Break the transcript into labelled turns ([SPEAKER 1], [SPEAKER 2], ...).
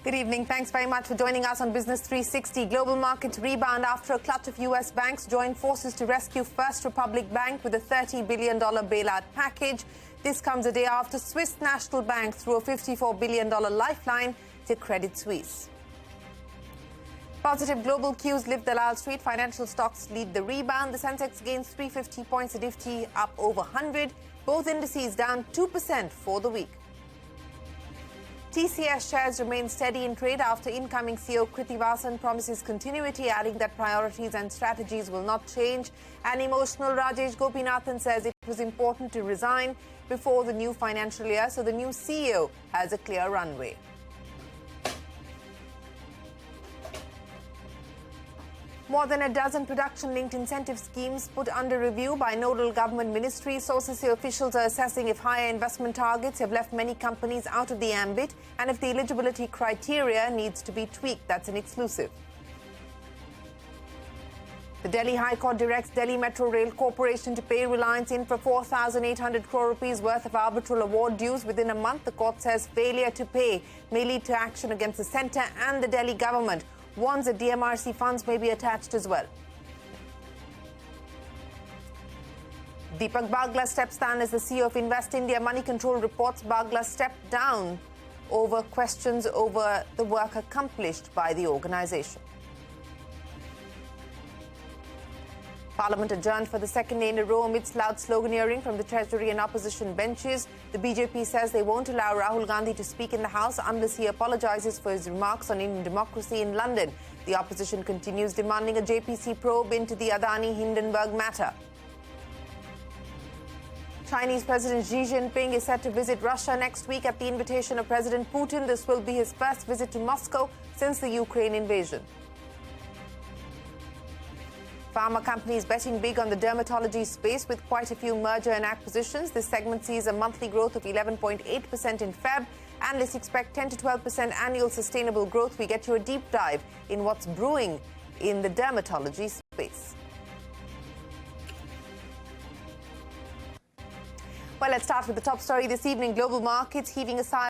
[SPEAKER 1] Good evening. Thanks very much for joining us on Business 360. Global markets rebound after a clutch of U.S. banks joined forces to rescue First Republic Bank with a $30 billion bailout package. This comes a day after Swiss National Bank threw a $54 billion lifeline to Credit Suisse. Positive global cues lift Dalal Street. Financial stocks lead the rebound. The sensex gains 350 points, the nifty up over 100. Both indices down 2% for the week. TCS shares remain steady in trade after incoming CEO Krithivasan promises continuity, adding that priorities and strategies will not change. An emotional Rajesh Gopinathan says it was important to resign before the new financial year, so the new CEO has a clear runway. More than a dozen production-linked incentive schemes put under review by nodal government ministries. Sources say officials are assessing if higher investment targets have left many companies out of the ambit and if the eligibility criteria needs to be tweaked. That's an exclusive. The Delhi High Court directs Delhi Metro Rail Corporation to pay Reliance Infra 4,800 crore rupees worth of arbitral award dues within a month. The court says failure to pay may lead to action against the centre and the Delhi government. Warns that DMRC funds may be attached as well. Deepak Bagla steps down as the CEO of Invest India. Money Control reports Bagla stepped down over questions over the work accomplished by the organisation. Parliament adjourned for the second day in a row amidst loud sloganeering from the Treasury and opposition benches. The BJP says they won't allow Rahul Gandhi to speak in the House unless he apologises for his remarks on Indian democracy in London. The opposition continues demanding a JPC probe into the Adani-Hindenburg matter. Chinese President Xi Jinping is set to visit Russia next week at the invitation of President Putin. This will be his first visit to Moscow since the Ukraine invasion. Pharma companies betting big on the dermatology space with quite a few merger and acquisitions. This segment sees a monthly growth of 11.8% in Feb. Analysts expect 10 to 12% annual sustainable growth. We get you a deep dive in what's brewing in the dermatology space. Well, let's start with the top story this evening. Global markets heaving a sigh